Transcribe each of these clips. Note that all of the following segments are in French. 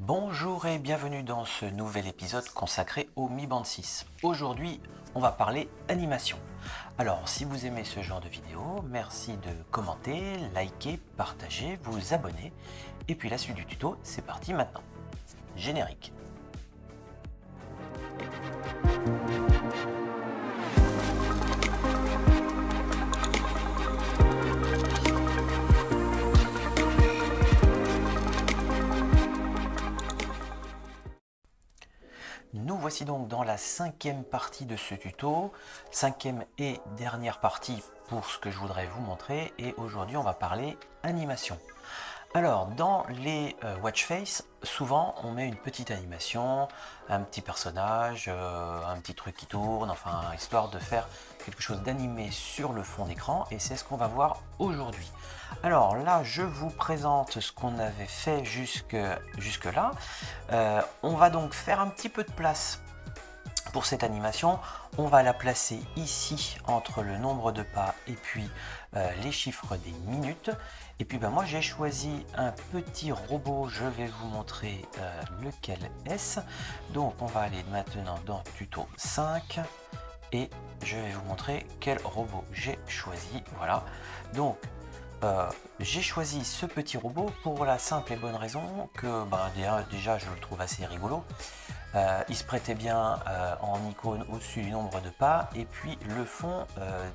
Bonjour et bienvenue dans ce nouvel épisode consacré au Mi Band 6. Aujourd'hui, on va parler animation. Alors, si vous aimez ce genre de vidéo, merci de commenter, liker, partager, vous abonner. Et puis la suite du tuto, c'est parti maintenant. Générique. Nous voici donc dans la cinquième partie de ce tuto, cinquième et dernière partie pour ce que je voudrais vous montrer, et aujourd'hui on va parler animation. Alors dans les watch face, souvent on met une petite animation, un petit personnage, un petit truc qui tourne, enfin histoire de faire quelque chose d'animé sur le fond d'écran, et c'est ce qu'on va voir aujourd'hui. Alors là je vous présente ce qu'on avait fait jusque là. On va donc faire un petit peu de place pour cette animation. On va la placer ici entre le nombre de pas et puis les chiffres des minutes. Et puis moi j'ai choisi un petit robot, je vais vous montrer lequel est-ce. Donc on va aller maintenant dans tuto 5 et je vais vous montrer quel robot j'ai choisi. Voilà, donc j'ai choisi ce petit robot pour la simple et bonne raison que déjà je le trouve assez rigolo. Il se prêtait bien en icône au-dessus du nombre de pas, et puis le fond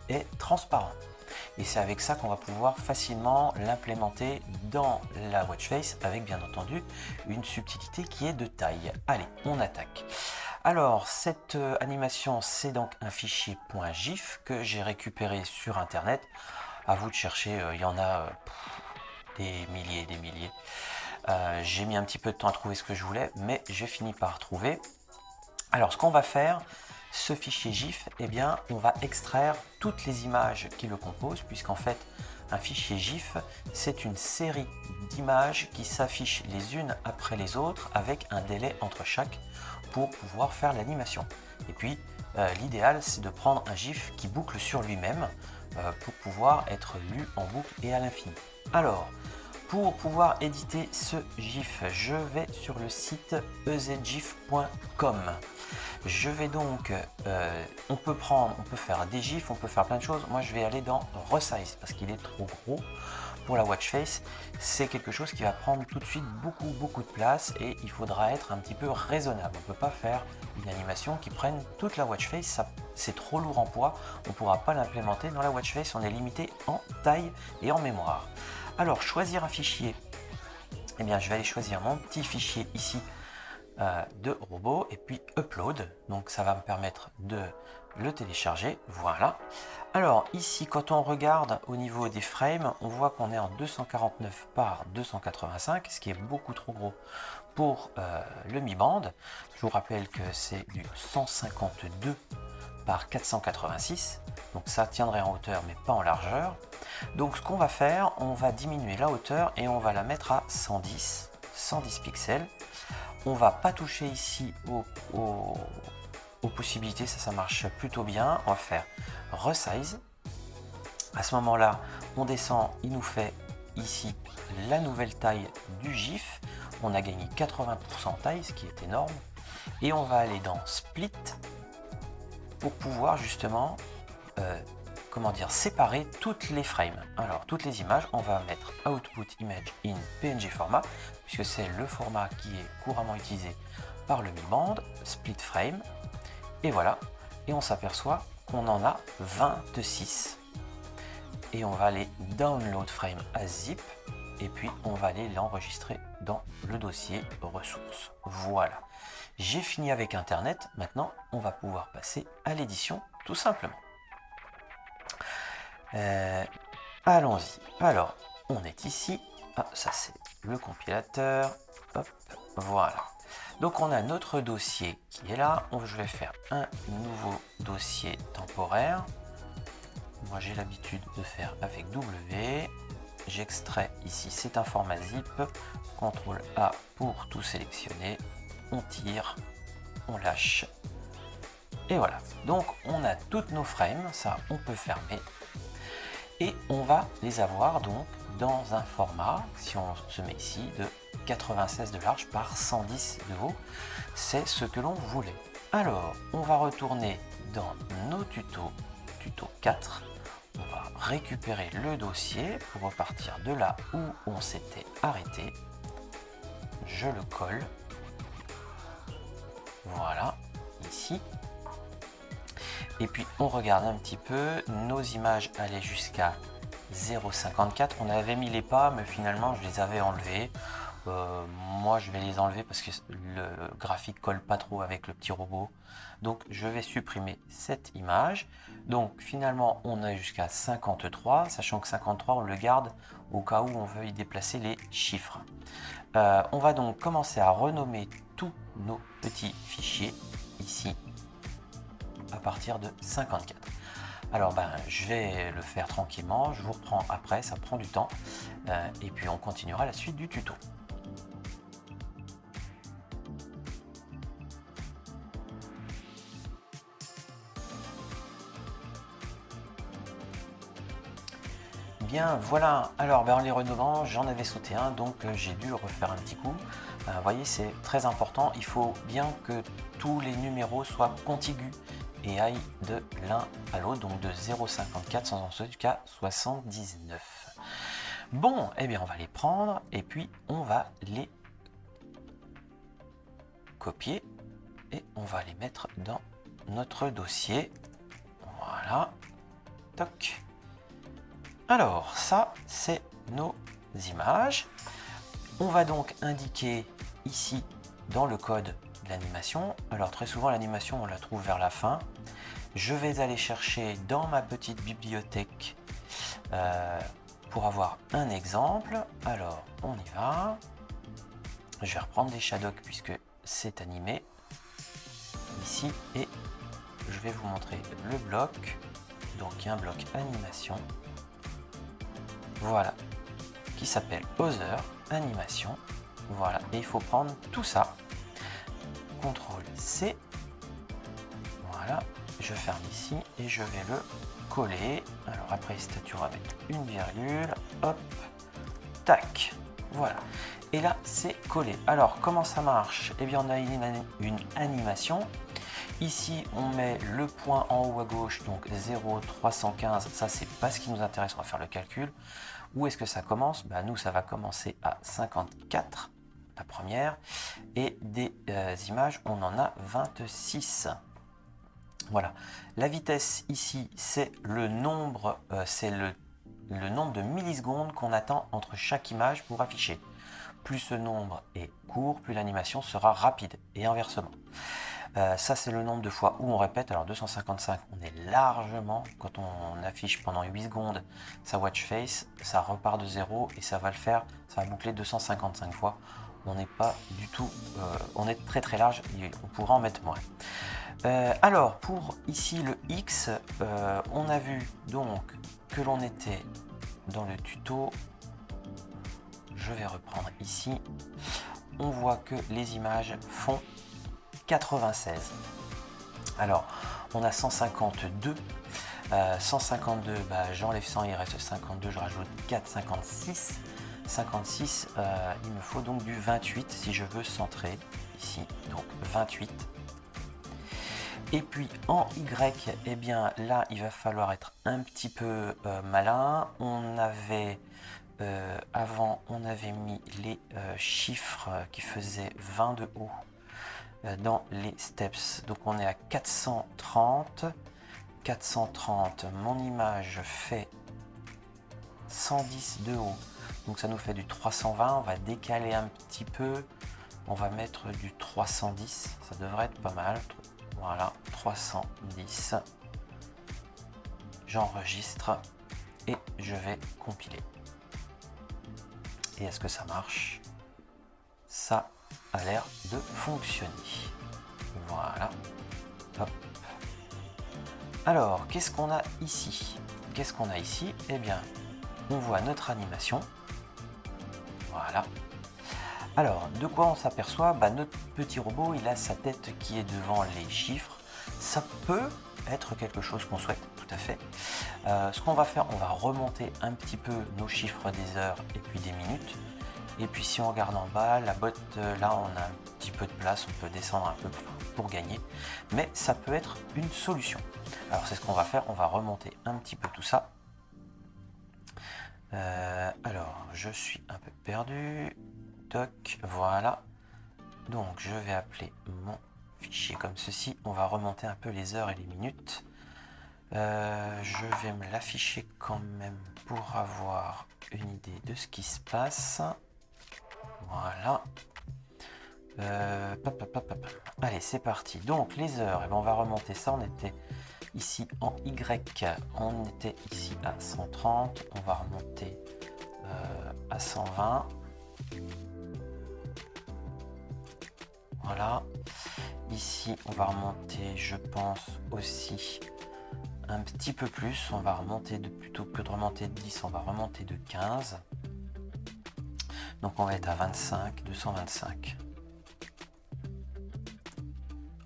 est transparent. Et c'est avec ça qu'on va pouvoir facilement l'implémenter dans la watch face, avec bien entendu une subtilité qui est de taille. Allez, on attaque. Alors cette animation, c'est donc un fichier .gif que j'ai récupéré sur internet. À vous de chercher, il y en a des milliers et des milliers. J'ai mis un petit peu de temps à trouver ce que je voulais, mais j'ai fini par trouver. Alors ce qu'on va faire, ce fichier GIF, eh bien, on va extraire toutes les images qui le composent, puisqu'en fait, un fichier GIF, c'est une série d'images qui s'affichent les unes après les autres, avec un délai entre chaque, pour pouvoir faire l'animation. Et puis, l'idéal, c'est de prendre un GIF qui boucle sur lui-même, pour pouvoir être lu en boucle et à l'infini. Alors, pour pouvoir éditer ce GIF, je vais sur le site ezgif.com. Je vais donc, on peut faire des GIFs, on peut faire plein de choses. Moi, je vais aller dans Resize parce qu'il est trop gros pour la watch face. C'est quelque chose qui va prendre tout de suite beaucoup de place, et il faudra être un petit peu raisonnable. On ne peut pas faire une animation qui prenne toute la watch face, c'est trop lourd en poids. On ne pourra pas l'implémenter dans la watch face, on est limité en taille et en mémoire. Alors, choisir un fichier, eh bien, je vais aller choisir mon petit fichier ici de robot, et puis upload. Donc, ça va me permettre de le télécharger. Voilà. Alors, ici, quand on regarde au niveau des frames, on voit qu'on est en 249 par 285, ce qui est beaucoup trop gros pour le Mi Band. Je vous rappelle que c'est du 152 par 486, donc ça tiendrait en hauteur mais pas en largeur. Donc ce qu'on va faire, on va diminuer la hauteur et on va la mettre à 110 pixels. On va pas toucher ici aux possibilités, ça marche plutôt bien. On va faire Resize. À ce moment là, on descend, il nous fait ici la nouvelle taille du GIF. On a gagné 80% en taille, ce qui est énorme. Et on va aller dans Split pour pouvoir justement séparer toutes les frames. Alors toutes les images, on va mettre Output Image in PNG format, puisque c'est le format qui est couramment utilisé par le Mi Band. Split frame, et voilà, et on s'aperçoit qu'on en a 26. Et on va aller Download Frame as Zip, et puis on va aller l'enregistrer dans le dossier ressources. Voilà, j'ai fini avec internet. Maintenant on va pouvoir passer à l'édition tout simplement. Allons-y. Alors on est ici, ça c'est le compilateur. Hop, voilà, donc on a notre dossier qui est là. Je vais faire un nouveau dossier temporaire. Moi j'ai l'habitude de faire avec W. J'extrais ici, c'est un format zip. CTRL A pour tout sélectionner. On tire, on lâche. Et voilà. Donc on a toutes nos frames, ça on peut fermer. Et on va les avoir donc dans un format, si on se met ici, de 96 de large par 110 de haut. C'est ce que l'on voulait. Alors, on va retourner dans nos tutos, tuto 4. On va récupérer le dossier pour repartir de là où on s'était arrêté. Je le colle. Voilà, ici. Et puis on regarde un petit peu, nos images allaient jusqu'à 0,54. On avait mis les pas, mais finalement je les avais enlevés. Moi je vais les enlever parce que le graphique colle pas trop avec le petit robot. Donc je vais supprimer cette image. Donc finalement on a jusqu'à 53, sachant que 53 on le garde au cas où on veut y déplacer les chiffres. On va donc commencer à renommer tous nos petits fichiers ici à partir de 54. Alors je vais le faire tranquillement, je vous reprends après, ça prend du temps et puis on continuera la suite du tuto. Bien voilà, alors en les renommant j'en avais sauté un, donc j'ai dû le refaire un petit coup. Vous voyez, c'est très important, il faut bien que tous les numéros soient contigus et aillent de l'un à l'autre, donc de 0,54 sans en jusqu'à 79. Bon, eh bien on va les prendre et puis on va les copier et on va les mettre dans notre dossier. Voilà, toc. Alors ça c'est nos images. On va donc indiquer ici dans le code de l'animation. Alors très souvent l'animation on la trouve vers la fin. Je vais aller chercher dans ma petite bibliothèque pour avoir un exemple. Alors on y va. Je vais reprendre des Shadok puisque c'est animé ici et je vais vous montrer le bloc. Donc il y a un bloc animation. Voilà, qui s'appelle Other Animation. Voilà, et il faut prendre tout ça. CTRL C. Voilà, je ferme ici et je vais le coller. Alors après statut avec une virgule, hop, tac. Voilà, et là c'est collé. Alors comment ça marche? Eh bien on a une animation. Ici, on met le point en haut à gauche, donc 0,315. Ça, c'est pas ce qui nous intéresse. On va faire le calcul. Où est-ce que ça commence? Nous, ça va commencer à 54, la première. Et des images, on en a 26. Voilà. La vitesse ici, c'est le nombre, le nombre de millisecondes qu'on attend entre chaque image pour afficher. Plus ce nombre est court, plus l'animation sera rapide. Et inversement. Ça c'est le nombre de fois où on répète. Alors 255 on est largement, quand on affiche pendant 8 secondes sa watch face, ça repart de 0 et ça va le faire, ça va boucler 255 fois. On n'est pas du tout, on est très très large et on pourra en mettre moins. Alors pour ici le X, on a vu donc que l'on était dans le tuto. Je vais reprendre ici. On voit que les images font 96. Alors, on a 152. 152, j'enlève 100, il reste 52, je rajoute 4, 56. 56, il me faut donc du 28 si je veux centrer ici, donc 28. Et puis en Y, eh bien là, il va falloir être un petit peu malin. On avait avant, on avait mis les chiffres qui faisaient 20 de haut dans les steps. Donc on est à 430. 430, mon image fait 110 de haut. Donc ça nous fait du 320. On va décaler un petit peu. On va mettre du 310. Ça devrait être pas mal. Voilà, 310. J'enregistre et je vais compiler. Et est-ce que ça marche? Ça a l'air de fonctionner. Voilà. Hop. Alors, qu'est-ce qu'on a ici? Qu'est-ce qu'on a ici? Eh bien, on voit notre animation. Voilà. Alors, de quoi on s'aperçoit? Notre petit robot, il a sa tête qui est devant les chiffres. Ça peut être quelque chose qu'on souhaite, tout à fait. Ce qu'on va faire, on va remonter un petit peu nos chiffres des heures et puis des minutes. Et puis si on regarde en bas, la botte, là on a un petit peu de place, on peut descendre un peu pour gagner, mais ça peut être une solution. Alors c'est ce qu'on va faire, on va remonter un petit peu tout ça. Alors je suis un peu perdu, toc, voilà. Donc je vais appeler mon fichier comme ceci, on va remonter un peu les heures et les minutes. Je vais me l'afficher quand même pour avoir une idée de ce qui se passe. Voilà. Allez, c'est parti. Donc les heures, on va remonter ça. On était ici en Y, on était ici à 130. On va remonter à 120. Voilà. Ici, on va remonter, je pense, aussi un petit peu plus. On va remonter plutôt que de remonter de 10, on va remonter de 15. Donc on va être à 25, 225.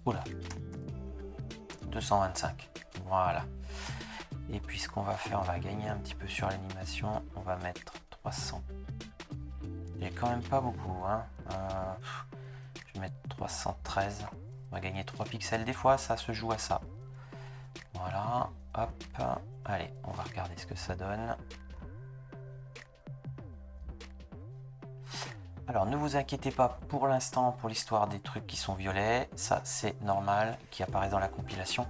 Oula, 225. Voilà. Et puis ce qu'on va faire, on va gagner un petit peu sur l'animation. On va mettre 300. Il n'y a quand même pas beaucoup. Hein. Je vais mettre 313. On va gagner 3 pixels. Des fois, ça se joue à ça. Voilà. Hop. Allez, on va regarder ce que ça donne. Alors ne vous inquiétez pas pour l'instant pour l'histoire des trucs qui sont violets, ça c'est normal, qui apparaissent dans la compilation.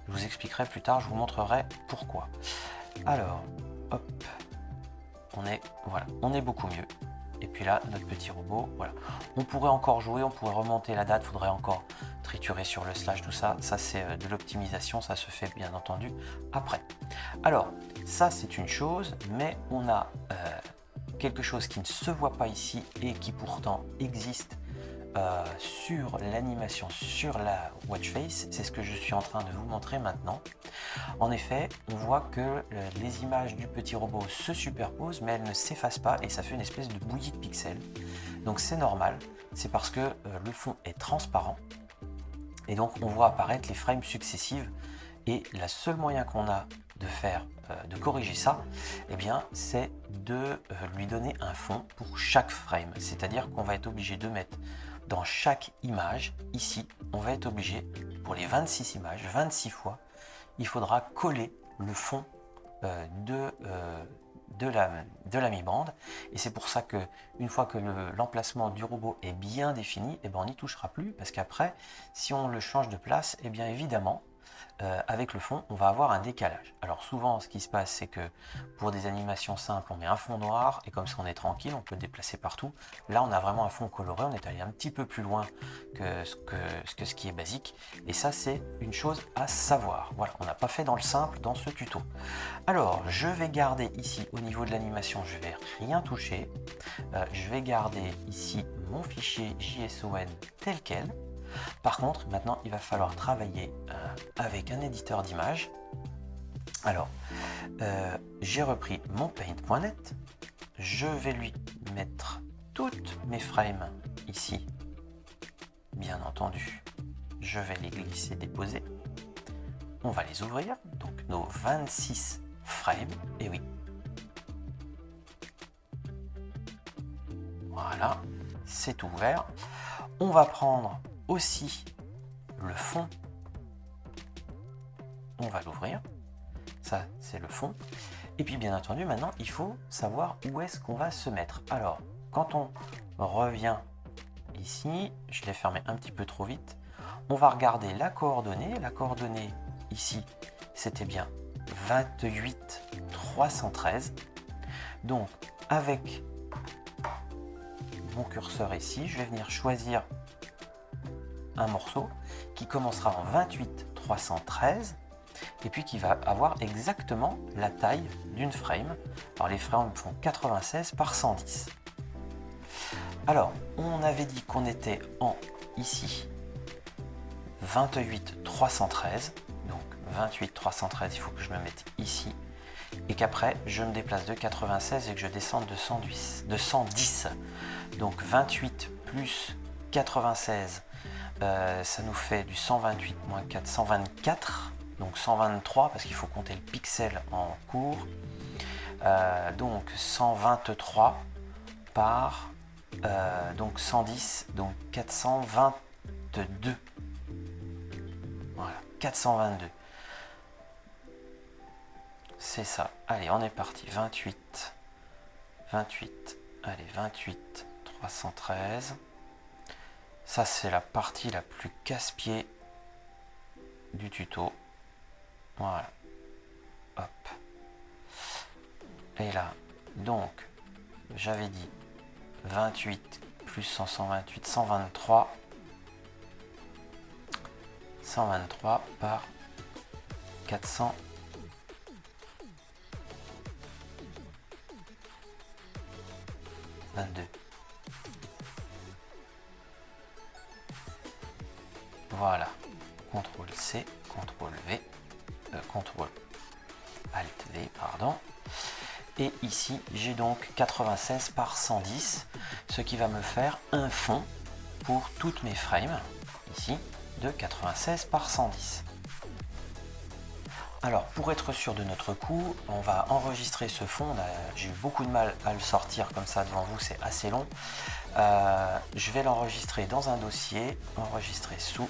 Je vous expliquerai plus tard, je vous montrerai pourquoi. Alors, hop, on est beaucoup mieux. Et puis là, notre petit robot, voilà. On pourrait encore jouer, on pourrait remonter la date, il faudrait encore triturer sur le slash, tout ça. Ça c'est de l'optimisation, ça se fait bien entendu après. Alors, ça c'est une chose, mais on a quelque chose qui ne se voit pas ici et qui pourtant existe sur l'animation, sur la watch face. C'est ce que je suis en train de vous montrer maintenant. En effet, on voit que les images du petit robot se superposent, mais elles ne s'effacent pas et ça fait une espèce de bouillie de pixels. Donc c'est normal, c'est parce que le fond est transparent et donc on voit apparaître les frames successives. Et le seul moyen qu'on a de faire, de corriger ça, eh bien, c'est de lui donner un fond pour chaque frame. C'est-à-dire qu'on va être obligé de mettre dans chaque image, ici, on va être obligé, pour les 26 images, 26 fois, il faudra coller le fond de la mi-bande. Et c'est pour ça que une fois que l'emplacement du robot est bien défini, eh ben, on n'y touchera plus, parce qu'après, si on le change de place, eh bien évidemment, avec le fond, on va avoir un décalage. Alors souvent, ce qui se passe, c'est que pour des animations simples, on met un fond noir et comme ça, on est tranquille, on peut le déplacer partout. Là, on a vraiment un fond coloré, on est allé un petit peu plus loin que ce qui est basique. Et ça, c'est une chose à savoir. Voilà, on n'a pas fait dans le simple dans ce tuto. Alors, je vais garder ici, au niveau de l'animation, je vais rien toucher. Je vais garder ici mon fichier JSON tel quel. Par contre, maintenant, il va falloir travailler avec un éditeur d'images. Alors, j'ai repris mon paint.net. Je vais lui mettre toutes mes frames ici. Bien entendu, je vais les glisser, déposer. On va les ouvrir. Donc, nos 26 frames. Et oui. Voilà, c'est ouvert. On va prendre aussi le fond, on va l'ouvrir, ça c'est le fond, et puis bien entendu maintenant il faut savoir où est-ce qu'on va se mettre. Alors quand on revient ici, je l'ai fermé un petit peu trop vite, on va regarder la coordonnée ici c'était bien 28 313, donc avec mon curseur ici je vais venir choisir un morceau qui commencera en 28 313 et puis qui va avoir exactement la taille d'une frame. Alors les frames font 96 par 110. Alors on avait dit qu'on était en ici 28 313, donc 28 313 il faut que je me mette ici et qu'après je me déplace de 96 et que je descende de 110. Donc 28 plus 96, ça nous fait du 128 moins 4, 124, donc 123 parce qu'il faut compter le pixel en cours. Donc 123 par donc 110, donc 422. Voilà, 422. C'est ça. Allez, on est parti. 28. 28. Allez, 28. 313. Ça, c'est la partie la plus casse-pied du tuto. Voilà. Hop. Et là, donc, j'avais dit 28 plus 128, 123. 123 par 400. 22. Voilà. CTRL C, CTRL V, CTRL ALT V, pardon. Et ici, j'ai donc 96 par 110, ce qui va me faire un fond pour toutes mes frames, ici, de 96 par 110. Alors, pour être sûr de notre coup, on va enregistrer ce fond. J'ai eu beaucoup de mal à le sortir comme ça devant vous, c'est assez long. Je vais l'enregistrer dans un dossier, enregistrer sous.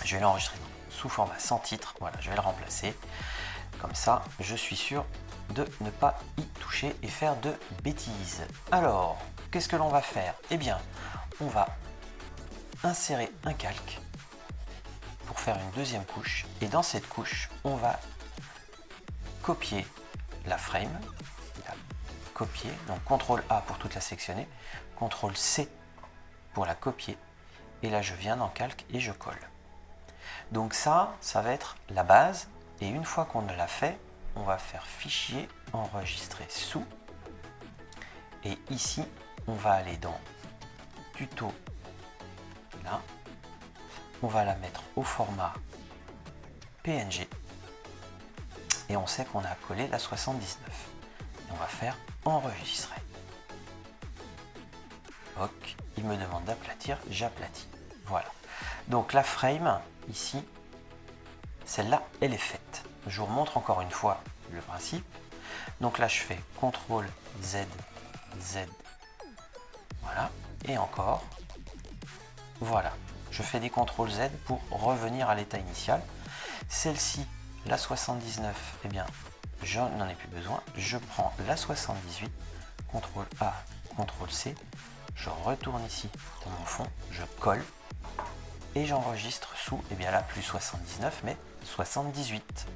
Je vais l'enregistrer sous format sans titre. Voilà, je vais le remplacer. Comme ça, je suis sûr de ne pas y toucher et faire de bêtises. Alors, qu'est-ce que l'on va faire? Eh bien, on va insérer un calque pour faire une deuxième couche. Et dans cette couche, on va copier la frame. Copier, donc CTRL A pour toute la sectionner, CTRL C pour la copier. Et là, je viens dans calque et je colle. Donc ça va être la base. Et une fois qu'on l'a fait, on va faire fichier, enregistrer sous. Et ici, on va aller dans tuto, là. On va la mettre au format PNG. Et on sait qu'on a collé la 79. Et on va faire enregistrer. Ok, il me demande d'aplatir, j'aplatis. Voilà. Donc la frame, ici, celle-là, elle est faite. Je vous remontre encore une fois le principe. Donc là, je fais CTRL Z, Z. Voilà. Et encore. Voilà. Je fais des CTRL Z pour revenir à l'état initial. Celle-ci, la 79, eh bien, je n'en ai plus besoin. Je prends la 78, CTRL A, CTRL C. Je retourne ici dans mon fond, je colle. Et j'enregistre sous, eh bien là, plus 79, mais 78.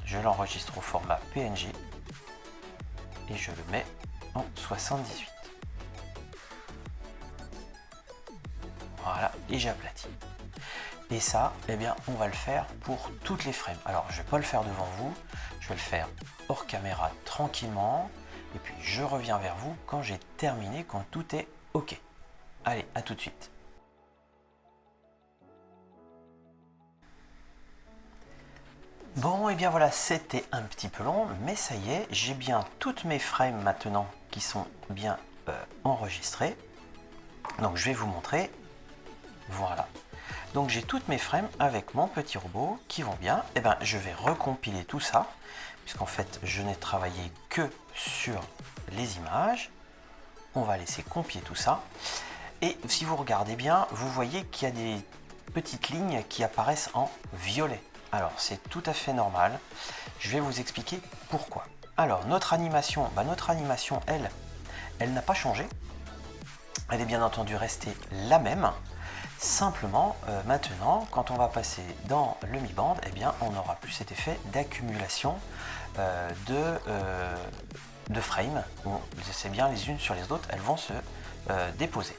Je l'enregistre au format PNG et je le mets en 78. Voilà, et j'aplatis. Et ça, eh bien, on va le faire pour toutes les frames. Alors, je ne vais pas le faire devant vous, je vais le faire hors caméra tranquillement, et puis je reviens vers vous quand j'ai terminé, quand tout est OK. Allez, à tout de suite. Bon, et bien voilà, c'était un petit peu long, mais ça y est, j'ai bien toutes mes frames maintenant qui sont bien enregistrées. Donc, je vais vous montrer. Voilà. Donc, j'ai toutes mes frames avec mon petit robot qui vont bien. Et bien, je vais recompiler tout ça, puisqu'en fait, je n'ai travaillé que sur les images. On va laisser compiler tout ça. Et si vous regardez bien, vous voyez qu'il y a des petites lignes qui apparaissent en violet. Alors, c'est tout à fait normal. Je vais vous expliquer pourquoi. Alors, notre animation, elle n'a pas changé. Elle est bien entendu restée la même. Simplement, maintenant, quand on va passer dans le Mi Band, eh bien, on n'aura plus cet effet d'accumulation de frames. C'est bien les unes sur les autres, elles vont se déposer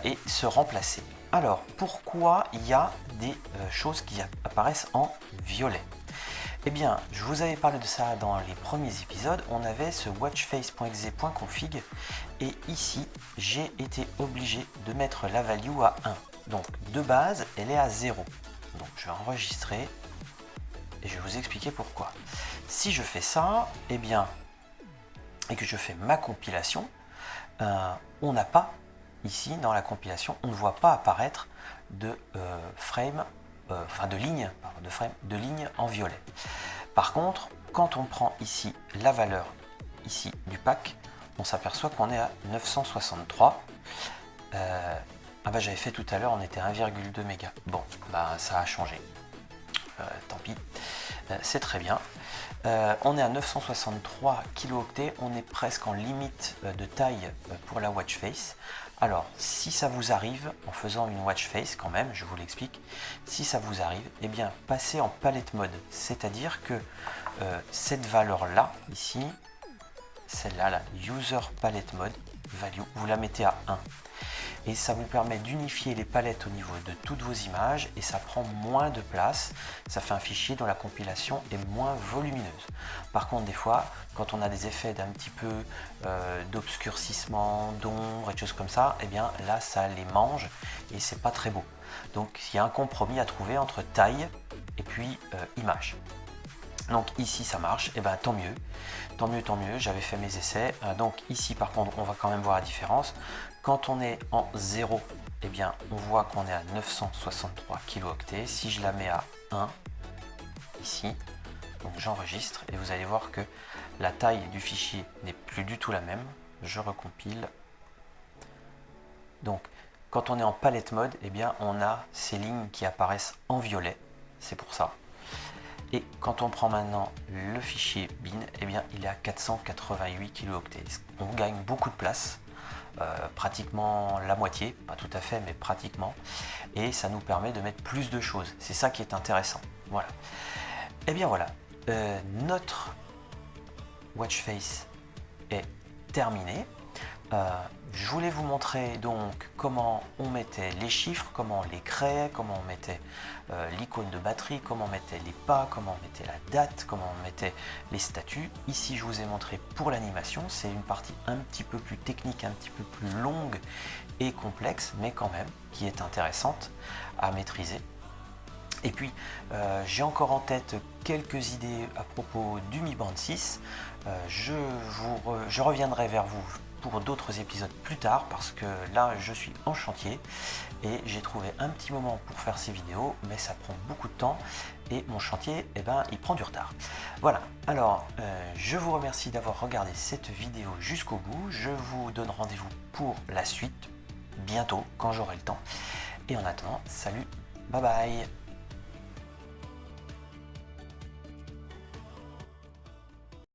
et se remplacer. Alors, pourquoi il y a des choses qui apparaissent en violet? Eh bien, je vous avais parlé de ça dans les premiers épisodes. On avait ce watchface.exe.config et ici, j'ai été obligé de mettre la value à 1. Donc, de base, elle est à 0. Donc, je vais enregistrer et je vais vous expliquer pourquoi. Si je fais ça, eh bien, et que je fais ma compilation, on n'a pas, ici, dans la compilation, on ne voit pas apparaître de frame, de ligne en violet. Par contre, quand on prend ici la valeur ici du pack, on s'aperçoit qu'on est à 963. Ah bah j'avais fait tout à l'heure, on était à 1,2 mégas. Bon, bah ça a changé. Tant pis, c'est très bien. On est à 963 kilooctets, on est presque en limite de taille pour la watch face. Alors, si ça vous arrive, en faisant une watch face quand même, je vous l'explique, si ça vous arrive, eh bien, passez en palette mode. C'est-à-dire que cette valeur-là, ici, celle-là, la User Palette Mode Value, vous la mettez à 1. Et ça vous permet d'unifier les palettes au niveau de toutes vos images et ça prend moins de place. Ça fait un fichier dont la compilation est moins volumineuse. Par contre, des fois, quand on a des effets d'un petit peu d'obscurcissement, d'ombre et de choses comme ça, eh bien là, ça les mange et c'est pas très beau. Donc, il y a un compromis à trouver entre taille et puis image. Donc ici ça marche, et bien tant mieux, tant mieux, tant mieux, j'avais fait mes essais. Donc ici par contre on va quand même voir la différence. Quand on est en 0, eh bien on voit qu'on est à 963 kilooctets. Si je la mets à 1, ici, donc j'enregistre et vous allez voir que la taille du fichier n'est plus du tout la même. Je recompile. Donc quand on est en palette mode, eh bien on a ces lignes qui apparaissent en violet, c'est pour ça. Et quand on prend maintenant le fichier bin, eh bien, il est à 488 kilooctets. On gagne beaucoup de place, pratiquement la moitié, pas tout à fait, mais pratiquement. Et ça nous permet de mettre plus de choses. C'est ça qui est intéressant. Voilà. Et bien voilà, notre watch face est terminé. Je voulais vous montrer donc comment on mettait les chiffres, comment on les créait, comment on mettait l'icône de batterie, comment on mettait les pas, comment on mettait la date, comment on mettait les statuts. Ici je vous ai montré pour l'animation, c'est une partie un petit peu plus technique, un petit peu plus longue et complexe, mais quand même qui est intéressante à maîtriser. Et puis j'ai encore en tête quelques idées à propos du Mi Band 6. Je reviendrai vers vous pour d'autres épisodes plus tard parce que là je suis en chantier et j'ai trouvé un petit moment pour faire ces vidéos, mais ça prend beaucoup de temps et mon chantier, eh ben, il prend du retard. Voilà, alors je vous remercie d'avoir regardé cette vidéo jusqu'au bout. Je vous donne rendez-vous pour la suite bientôt quand j'aurai le temps. Et en attendant, salut, bye bye.